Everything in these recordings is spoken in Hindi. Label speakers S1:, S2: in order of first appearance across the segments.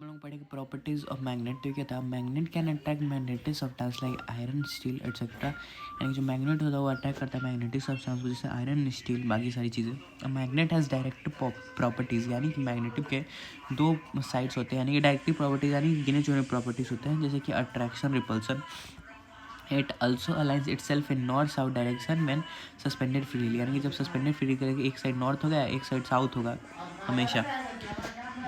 S1: हम लोग पढ़ेंगे प्रॉपर्टीज ऑफ मैग्नेट। तो क्या था, magnet can attract magnetic substance like iron, steel etcetera. यानी जो मैग्नेट होता है वो अट्रैक्ट करता है मैग्नेटिक सब्सटेंस को, जैसे आयरन, स्टील, बाकी सारी चीज़ें। मैग्नेट हैज़ डायरेक्ट प्रॉपर्टीज़, यानी कि मैग्नेटिक के दो साइड्स होते हैं, यानी कि डायरेक्टिव प्रॉपर्टीज़ यानी गिने चुने प्रॉपर्टीज़ होते हैं, जैसे कि attraction, repulsion. It also aligns itself in north south direction when suspended freely, यानी कि जब सस्पेंडेड फ्री करेगा एक साइड नॉर्थ होगा एक साइड साउथ होगा हमेशा।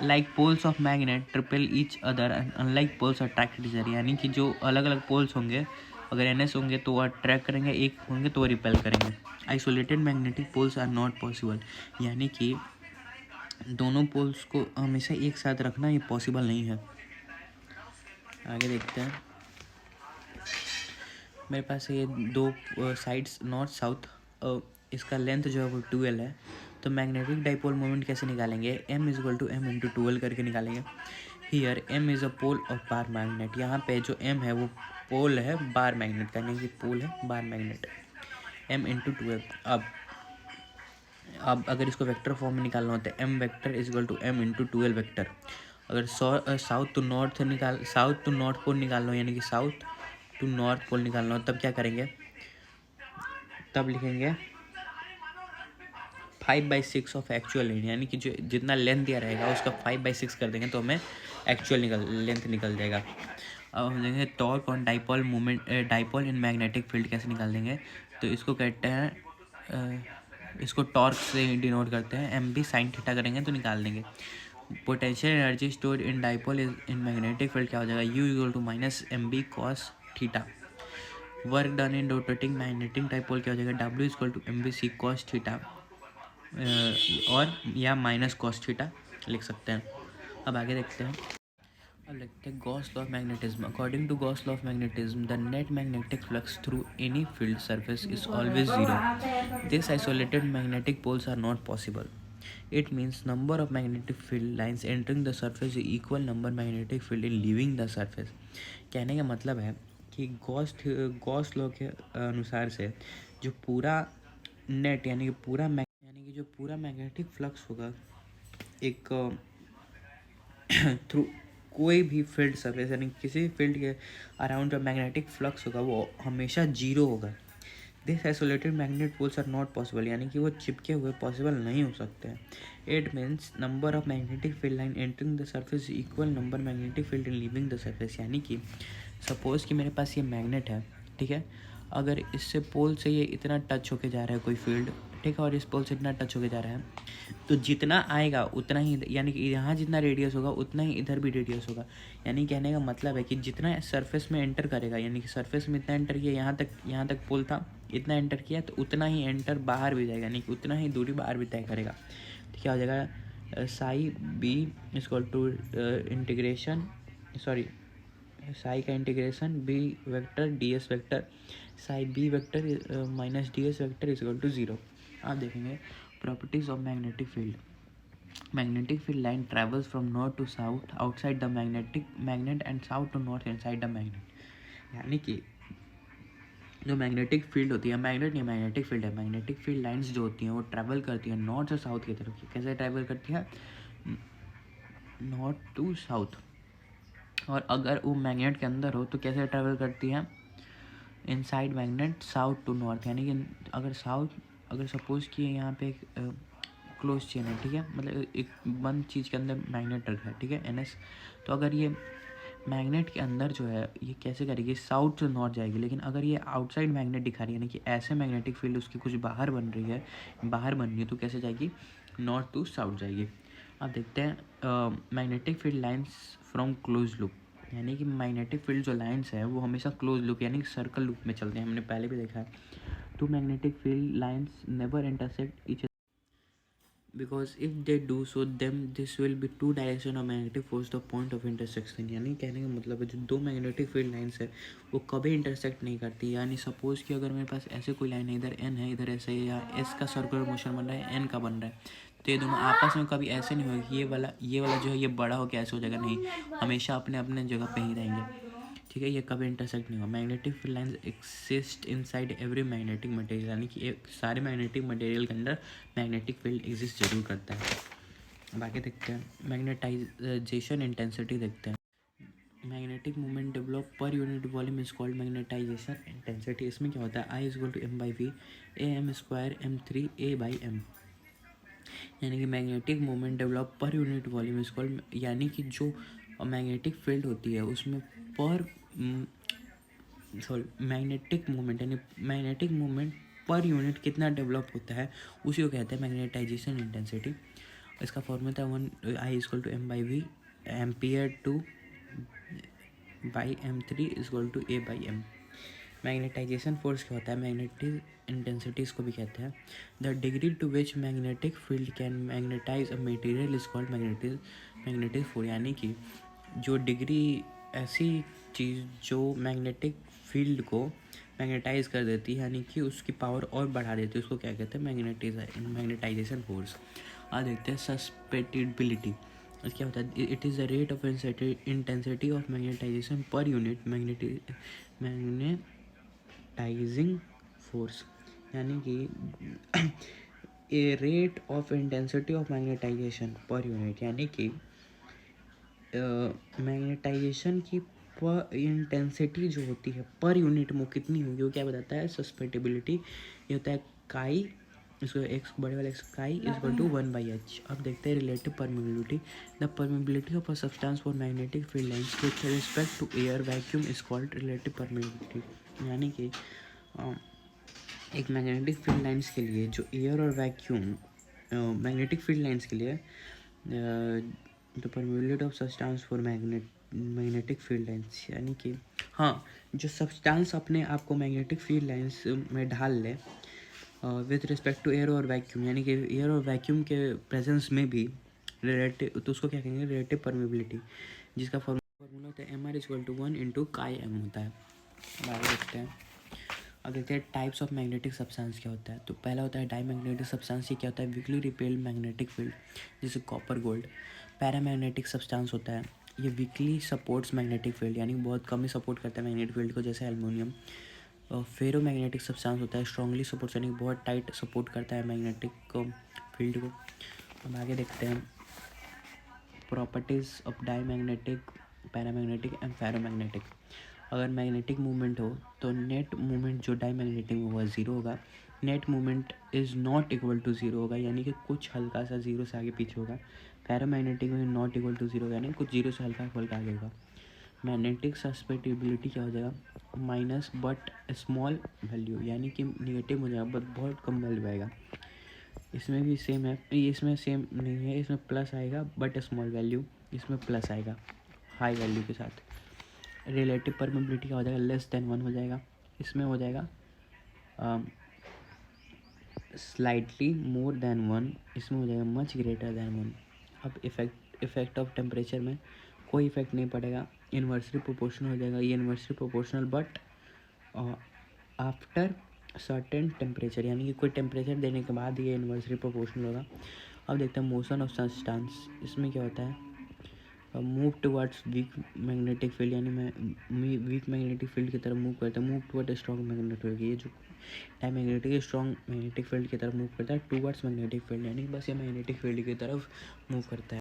S1: Like poles of magnet repel each other and unlike poles attract each other, यानी कि जो अलग अलग पोल्स होंगे अगर एनएस होंगे तो वो अट्रैक्ट करेंगे, एक होंगे तो वो रिपेल करेंगे। Isolated magnetic poles are not possible, यानी कि दोनों पोल्स को हमेशा एक साथ रखना ये पॉसिबल नहीं है। आगे देखते हैं। मेरे पास ये दो साइड्स नॉर्थ साउथ, इसका लेंथ जो है वो 12 है। तो मैग्नेटिक डाइपोल मोमेंट कैसे निकालेंगे, m is equal to M into 12 करके निकालेंगे। Here m is a pole of bar magnet, यहाँ पे जो m है वो पोल है बार मैग्नेट का, यानी कि पोल है बार मैग्नेट, m इंटू 12। अब अगर इसको वेक्टर फॉर्म में निकालना होता है m vector is equal to m into 12 vector. अगर साउथ टू नॉर्थ पोल निकालना हो, यानी कि साउथ टू नॉर्थ पोल निकालना हो, तब क्या करेंगे, तब लिखेंगे 5/6 ऑफ एक्चुअल लेंथ, यानी कि जो जितना लेंथ दिया रहेगा उसका 5/6 कर देंगे तो हमें एक्चुअल लेंथ निकल जाएगा। अब हम देखेंगे torque on dipole moment, dipole in magnetic field कैसे निकाल देंगे। तो इसको कहते हैं, इसको टॉर्क से डिनोट करते हैं, एम बी साइन थीटा करेंगे तो निकाल देंगे। Potential energy stored in dipole in magnetic field क्या हो जाएगा, U equal to minus M B cos theta. Work done in rotating magnetic dipole क्या हो जाएगा, W equal to M B C cos theta, और या माइनस कॉस थीटा लिख सकते हैं। अब आगे देखते हैं। अब लिखते हैं Gauss law of magnetism. According to Gauss law of magnetism the net magnetic flux through any field surface is always zero. These isolated magnetic poles are not possible. It means number of magnetic field lines entering the surface is equal number magnetic field in leaving the surface. कहने का मतलब है कि गॉस लॉ के अनुसार से जो पूरा नेट यानी कि जो पूरा मैग्नेटिक फ्लक्स होगा एक थ्रू कोई भी फील्ड सरफेस, यानी किसी भी फील्ड के अराउंड जो मैग्नेटिक फ्लक्स होगा वो हमेशा जीरो होगा। This isolated magnet poles are not possible, यानी कि वो चिपके हुए पॉसिबल नहीं हो सकते हैं। It means number of magnetic field line entering the surface equal number magnetic field in leaving the surface, यानी कि सपोज़ कि मेरे पास ये मैग्नेट है, ठीक है, अगर इससे पोल से ये इतना टच होके जा रहा है कोई फील्ड, ठीक है, और इस पोल से इतना टच होके जा रहा है, तो जितना आएगा उतना ही, यानी कि यहाँ जितना रेडियस होगा उतना ही इधर भी रेडियस होगा। यानी कहने का मतलब है कि जितना सरफेस में एंटर करेगा, यानी कि सरफेस में इतना एंटर किया, यहाँ तक पोल था, इतना एंटर किया, तो उतना ही एंटर बाहर भी जाएगा, यानी कि उतना ही दूरी बाहर भी तय करेगा। तो क्या हो जाएगा, psi B equal to integration, sorry, psi का integration B vector D S vector psi B vector minus D S vector is equal to 0। आप देखेंगे properties of magnetic field line travels from north to south outside the magnet and south to north inside the magnet, यानी कि जो मैग्नेटिक फील्ड होती है, मैग्नेट नहीं मैग्नेटिक फील्ड है, मैग्नेटिक फील्ड लाइंस जो होती हैं वो ट्रैवल करती हैं नॉर्थ से साउथ की तरफ। कैसे ट्रैवल करती है, नॉर्थ टू साउथ, और अगर वो मैग्नेट के अंदर हो तो कैसे ट्रैवल करती है, inside magnet south to north, यानी कि अगर सपोज़ कि यहाँ पे एक क्लोज चेन है, ठीक है, मतलब एक बंद चीज़ के अंदर मैग्नेट रखा है, ठीक है, एन एस, तो अगर ये मैग्नेट के अंदर जो है ये कैसे करेगी, साउथ टू नॉर्थ जाएगी, लेकिन अगर ये आउटसाइड मैग्नेट दिखा रही है, यानी कि ऐसे मैग्नेटिक फील्ड उसकी कुछ बाहर बन रही है तो कैसे जाएगी, नॉर्थ टू साउथ जाएगी। अब देखते हैं magnetic field lines from close loop, यानी कि मैग्नेटिक फील्ड जो लाइंस है वो हमेशा क्लोज लूप यानी कि सर्कल लूप में चलते हैं, हमने पहले भी देखा है। Two magnetic field lines never intersect each, because if they do so them this will be two direction of magnetic force the point of intersection, यानी कहने का मतलब है जो दो मैग्नेटिक फील्ड लाइंस है वो कभी इंटरसेक्ट नहीं करती। यानी सपोज़ कि अगर मेरे पास ऐसे कोई लाइन है, इधर एन है, इधर ऐसे, या एस का सर्कुलर मोशन बन रहा है, एन का बन रहा है, तो ये दोनों आपस में कभी ऐसे नहीं होगा कि ये वाला जो है ये बड़ा हो के ऐसे हो जाएगा, नहीं, हमेशा अपने अपने जगह पे ही रहेंगे, ठीक है, ये कभी इंटरसेक्ट नहीं होगा। Magnetic field lines exist inside every magnetic material, यानी कि सारे मैग्नेटिक मटेरियल के अंदर मैग्नेटिक फील्ड एग्जिस्ट जरूर करता है। बाकी देखते हैं मैग्नेटाइजेशन इंटेंसिटी देखते हैं। Magnetic moment develop per unit volume is called magnetization intensity. इसमें क्या होता है, I is equal to M by V A M square M3 A by M. यानी कि magnetic moment develop per unit volume is called, यानी कि जो मैग्नेटिक फील्ड होती है उसमें पर मैग्नेटिक मोमेंट, यानी मैग्नेटिक मोमेंट पर यूनिट कितना डेवलप होता है उसी को कहते हैं मैग्नेटाइजेशन इंटेंसिटी। इसका फॉर्मूला है 1 I = M/V ampere to by M3 = A/M। Magnetisation force क्या होता है, मैग्नेटिक इंटेंसिटी इसको भी कहते हैं। The degree to which magnetic field can magnetise a material is called magnetic force. यानी कि जो डिग्री, ऐसी चीज़ जो मैग्नेटिक फील्ड को मैग्नेटाइज कर देती है, यानी कि उसकी पावर और बढ़ा देती है, उसको क्या कहते हैं, मैग्नेटाइजेशन फोर्स। आज देखते हैं सस्पेटिबिलिटी। क्या होता है, it is the rate of intensity of magnetization per unit magnetizing force. यानी कि a rate of intensity of magnetization per unit, यानी कि मैग्नेटाइजेशन की पर इंटेंसिटी जो होती है पर यूनिट में कितनी होगी, वो क्या बताता है, सस्पेटिबिलिटी। ये होता है काई, इसको एक्स बड़े वाले एक्स काई इज इक्वल टू 1/h। अब देखते हैं relative permeability. The permeability of a substance for magnetic field lines with respect to air vacuum is called relative permeability. यानी कि एक मैग्नेटिक फील्ड लाइंस के लिए जो एयर और वैक्यूम, मैग्नेटिक फील्ड लाइंस के लिए the permeability of substance for magnetic field lines, यानी कि हाँ, जो सब्सटेंस अपने आप को मैग्नेटिक फील्ड लाइंस में ढाल ले विथ रिस्पेक्ट टू एयर और वैक्यूम, यानी कि एयर और वैक्यूम के प्रेजेंस में भी रिलेटिव, तो उसको क्या कहेंगे, रिलेटिव परमेबिलिटी, जिसका फॉर्मूला होता है MR = 1 × होता है। आगे देखते हैं। अब देखते हैं टाइप्स ऑफ मैग्नेटिक सब्सटेंस क्या होता है। तो पहला होता है डाईमैग्नेटिक सब्सटेंस। ये क्या होता है, वीकली रिपेल्ड मैग्नेटिक फील्ड, जैसे कॉपर गोल्ड। पैरामैग्नेटिक सब्सटेंस होता है, ये वीकली सपोर्ट्स मैग्नेटिक फील्ड, यानी बहुत कम ही सपोर्ट करता है मैग्नेटिक फील्ड को, जैसे एल्युमिनियम। फेरो मैग्नेटिक सब्सटेंस होता है, स्ट्रांगली सपोर्ट्स, यानी बहुत टाइट सपोर्ट करता है मैग्नेटिक फील्ड को। अब आगे देखते हैं properties of diamagnetic, paramagnetic and ferromagnetic. अगर मैग्नेटिक मूवमेंट हो तो नेट मूवमेंट जो डाईमैग्नेटिक में होगा 0 होगा। Net movement is not equal to 0 होगा, यानी कि कुछ हल्का सा 0 से आगे पीछे होगा। फेरोमैग्नेटिक में नॉट इक्वल टू 0 यानी कुछ 0 से हल्का हल्का आगे होगा। मैग्नेटिक सस्पेटिबिलिटी क्या हो जाएगा, माइनस बट स्मॉल वैल्यू, यानी कि निगेटिव हो जाएगा बट बहुत कम वैल्यू आएगा। इसमें भी सेम है, इसमें सेम नहीं है, इसमें प्लस आएगा बट स्मॉल वैल्यू, इसमें प्लस आएगा हाई वैल्यू के साथ। रिलेटिव परमेबिलिटी का हो जाएगा <<1 हो जाएगा, इसमें हो जाएगा स्लाइटली मोर देन 1, इसमें हो जाएगा मच ग्रेटर देन 1। अब इफेक्ट ऑफ टेम्परेचर में कोई इफेक्ट नहीं पड़ेगा, इन्वर्सली प्रोपोर्शनल हो जाएगा। ये inversely proportional but after certain temperature, यानी कि कोई टेम्परेचर देने के बाद ये इन्वर्सली प्रोपोर्शनल होगा। अब देखते हैं मोशन ऑफ सब्सटेंस। इसमें क्या होता है, move towards weak magnetic field, यानी मैं वीक मैग्नेटिक फील्ड की तरफ मूव करता है। Move toward strong magnetic field, ये जो डाईमैग्नेटिक स्ट्रॉन्ग मैग्नेटिक फील्ड की तरफ मूव करता है टुवर्ड्स मैग्नेटिक फील्ड, यानी बस ये मैग्नेटिक फील्ड की तरफ मूव करता है।